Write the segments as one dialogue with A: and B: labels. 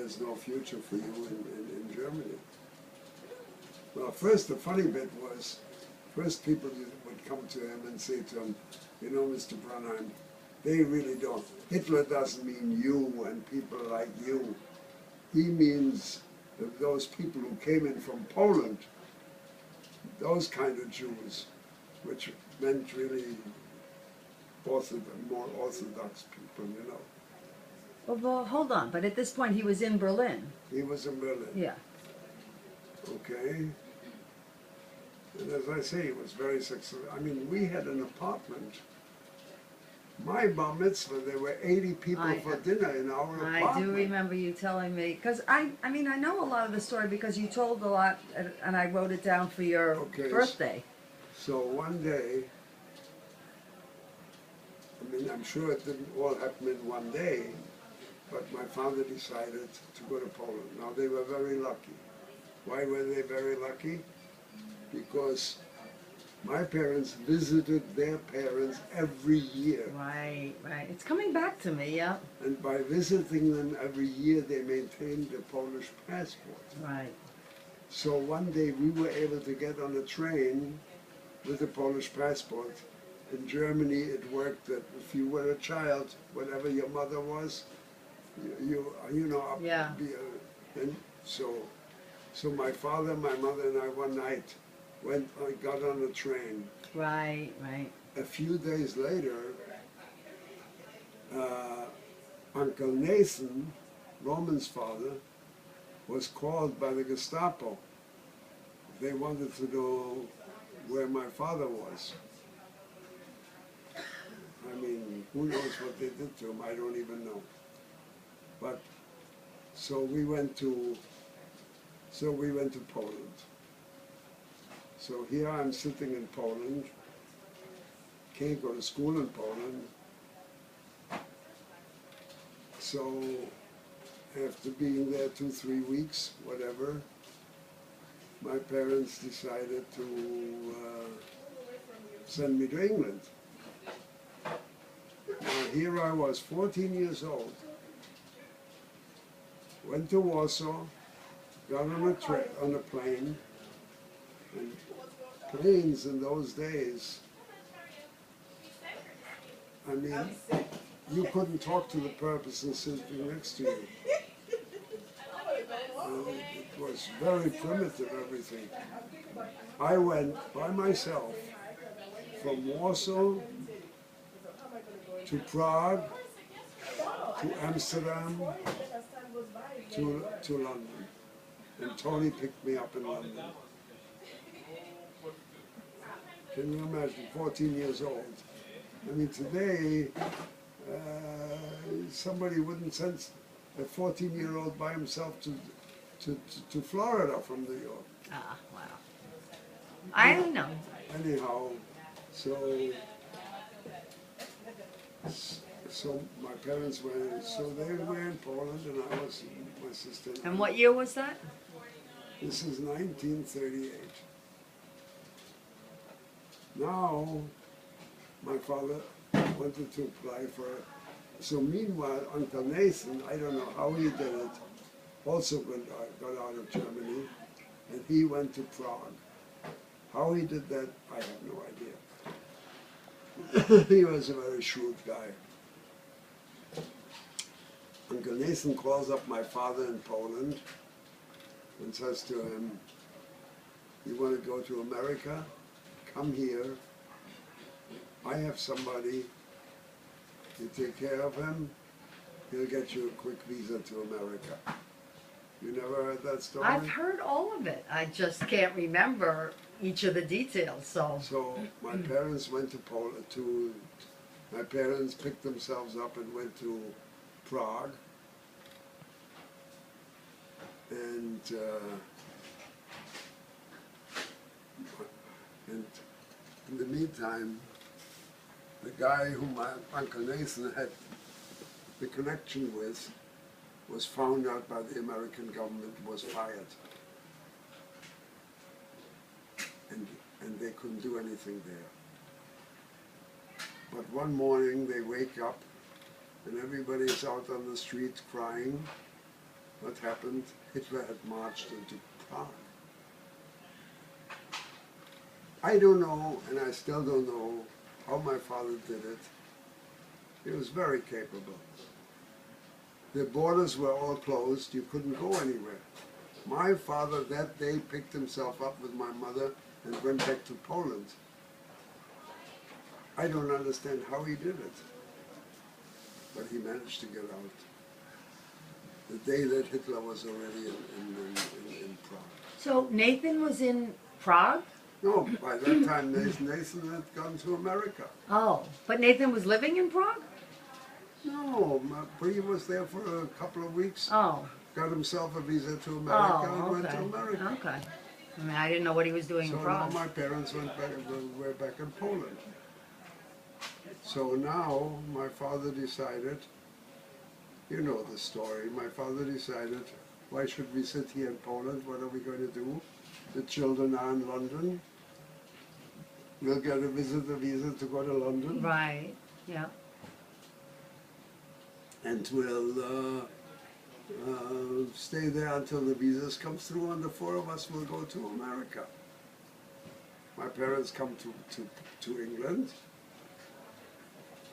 A: there's no future for you in Germany. Well, first, the funny bit was, first people would come to him and say to him, you know, Mr. Brunheim, they really don't. Hitler doesn't mean you and people like you. He means those people who came in from Poland, those kind of Jews, which meant really more Orthodox people, you know.
B: Well, hold on, but at this point he was in Berlin.
A: He was in Berlin.
B: Yeah.
A: Okay. And as I say, he was very successful. I mean, we had an apartment. My bar mitzvah, there were 80 people for dinner in our apartment.
B: I do remember you telling me, because I mean, I know a lot of the story because you told a lot, and I wrote it down for your birthday.
A: So one day, I mean, I'm sure it didn't all happen in one day, but my father decided to go to Poland. Now, they were very lucky. Why were they very lucky? Because my parents visited their parents every year.
B: Right, right. It's coming back to me, yeah.
A: And by visiting them every year, they maintained a Polish passport.
B: Right.
A: So one day we were able to get on a train with a Polish passport. In Germany, it worked that if you were a child, whatever your mother was, you know,
B: yeah.
A: And so my father, my mother, and I one night got on a train.
B: Right, right.
A: A few days later, Uncle Nathan, Roman's father, was called by the Gestapo. They wanted to know where my father was. I mean, who knows what they did to him? I don't even know. But so we went to Poland. So here I'm sitting in Poland, can't go to school in Poland. So after being there 2-3 weeks, whatever, my parents decided to send me to England. Now here I was, 14 years old, went to Warsaw, got on a plane, and planes in those days, I mean, you couldn't talk to the person sitting next to you. It was very primitive, everything. I went by myself from Warsaw to Prague, to Amsterdam, to London. And Tony picked me up in London. Can you imagine, 14 years old? I mean, today, somebody wouldn't send a 14-year-old by himself to Florida from New York.
B: Ah, wow. I don't know.
A: Anyhow, so my parents went, so they were in Poland, and I was, my sister.
B: And what year was that?
A: This is 1938. Now, my father wanted to apply for it. So meanwhile, Uncle Nathan, I don't know how he did it, also got out of Germany, and he went to Prague. How he did that, I have no idea. He was a very shrewd guy. Uncle Nathan calls up my father in Poland and says to him, you want to go to America? Come here. I have somebody. You take care of him, he'll get you a quick visa to America. You never heard that story?
B: I've heard all of it. I just can't remember each of the details, so.
A: So my parents went to Poland, my parents picked themselves up and went to Prague. And in the meantime, the guy whom my Uncle Nathan had the connection with was found out by the American government, was fired. And they couldn't do anything there. But one morning they wake up and everybody's out on the street crying. But what happened. Hitler had marched into Prague. I don't know, and I still don't know, how my father did it. He was very capable. The borders were all closed. You couldn't go anywhere. My father that day picked himself up with my mother and went back to Poland. I don't understand how he did it, but he managed to get out. The day that Hitler was already in Prague.
B: So Nathan was in Prague?
A: No, by that time Nathan had gone to America.
B: Oh, but Nathan was living in Prague?
A: No, he was there for a couple of weeks.
B: Oh.
A: Got himself a visa to America and
B: Oh,
A: went
B: okay.
A: to America.
B: Okay. I mean, I didn't know what he was doing
A: So
B: in Prague.
A: now my parents were back in Poland. So now my father decided, you know the story, my father decided, why should we sit here in Poland? What are we going to do? The children are in London. We'll get a visitor visa to go to London.
B: Right, yeah.
A: And we'll stay there until the visas come through, and the four of us will go to America. My parents come to England.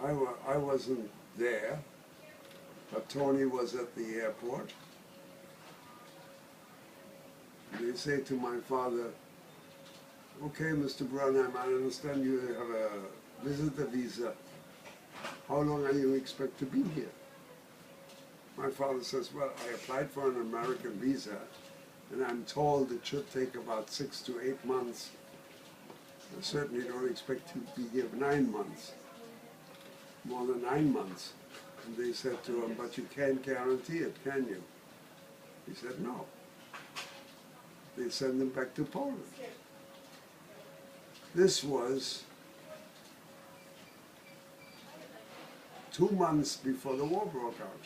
A: I wasn't there, but Tony was at the airport. They say to my father, okay, Mr. Branham, I understand you have a visitor visa. How long are you expect to be here? My father says, well, I applied for an American visa, and I'm told it should take about 6 to 8 months. I certainly don't expect to be here 9 months, more than 9 months. And they said to him, but you can't guarantee it, can you? He said, no. They send him back to Poland. This was 2 months before the war broke out.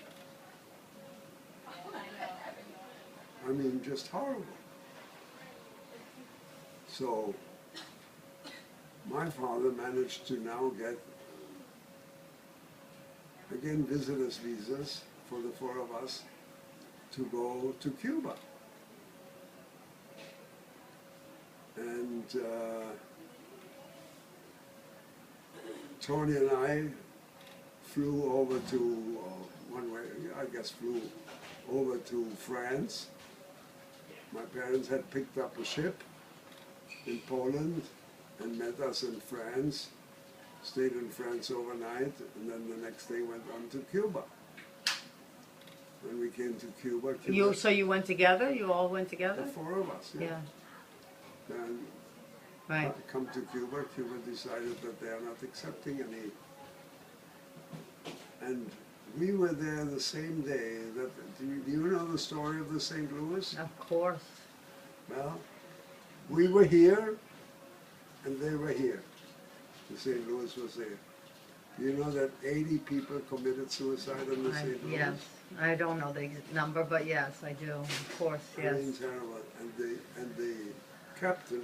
A: I mean, just horrible. So, my father managed to now get, again, visitors' visas for the four of us to go to Cuba. And Tony and I flew over to, one way, I guess flew over to France. My parents had picked up a ship in Poland and met us in France, stayed in France overnight, and then the next day went on to Cuba. When we came to Cuba,
B: So you went together? You all went together?
A: the four of us, yeah. And
B: Right.
A: come to Cuba, Cuba decided that they are not accepting any. And we were there the same day. Do you know the story of the St. Louis?
B: Of course.
A: Well, we were here, and they were here. The St. Louis was there. You know that 80 people committed suicide in the St. Louis?
B: Yes. I don't know the number, but yes, I do. Of course,
A: I mean,
B: yes.
A: terrible. And the captain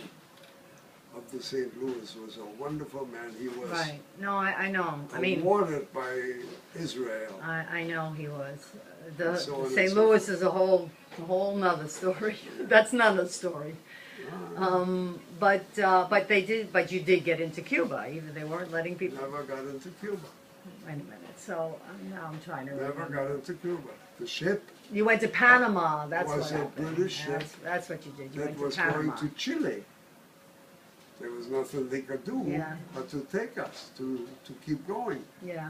A: of the St. Louis was a wonderful man. He was
B: Right. No, I know him. I mean,
A: awarded by Israel.
B: I know he was.
A: And
B: The
A: so on and
B: St.
A: so
B: Louis is a whole nother story. That's another story. But they did. But you did get into Cuba. Either they weren't letting people.
A: Never got into Cuba.
B: Wait a minute. So now I'm trying to
A: Never
B: remember.
A: got into Cuba. The ship
B: You went to Panama. That's
A: was
B: what
A: a
B: happened.
A: British ship
B: That's what you did. You
A: that
B: went to
A: was
B: Panama.
A: going to Chile. There was nothing they could do
B: Yeah.
A: but to take us, to keep going.
B: Yeah.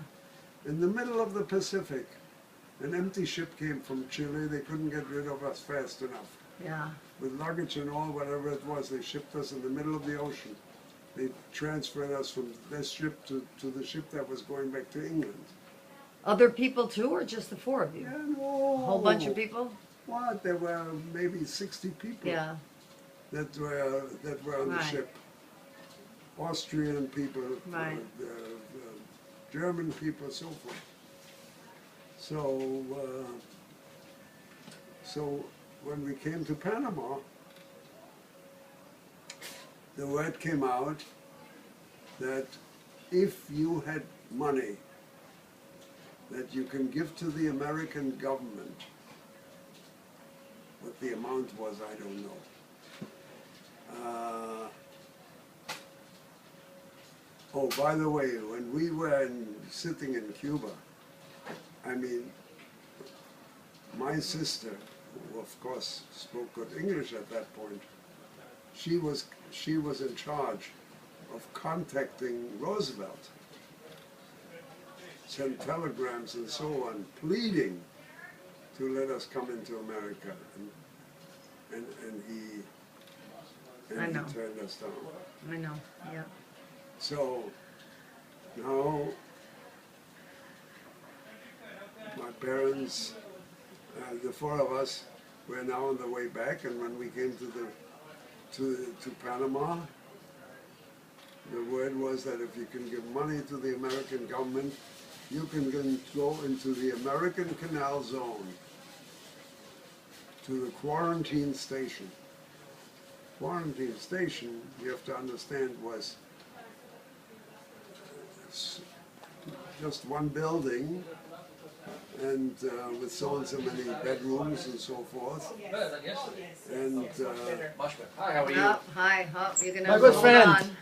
A: In the middle of the Pacific, an empty ship came from Chile. They couldn't get rid of us fast enough.
B: Yeah.
A: With luggage and all, whatever it was, they shipped us in the middle of the ocean. They transferred us from this ship to the ship that was going back to England.
B: Other people too, or just the four of you?
A: Yeah, no.
B: A whole bunch of people?
A: What? There were maybe 60 people
B: Yeah.
A: that were on the
B: Right.
A: ship. Austrian people,
B: Right.
A: German people, so forth. So when we came to Panama, the word came out that if you had money that you can give to the American government What the amount was, I don't know. Oh, by the way, when we were sitting in Cuba, I mean, my sister, who of course spoke good English at that point, she was in charge of contacting Roosevelt, sent telegrams and so on, pleading to let us come into America, and he turned us down.
B: I know, yeah.
A: So now my parents, the four of us, were now on the way back, and when we came to Panama, the word was that if you can give money to the American government, you can go into the American Canal Zone to the quarantine station. Quarantine station, you have to understand, was just one building, and with so and so many bedrooms and so forth. And
C: Much better. Hi, how are you?
B: Oh, hi, you're gonna
C: My good
B: hold
C: friend.
B: on.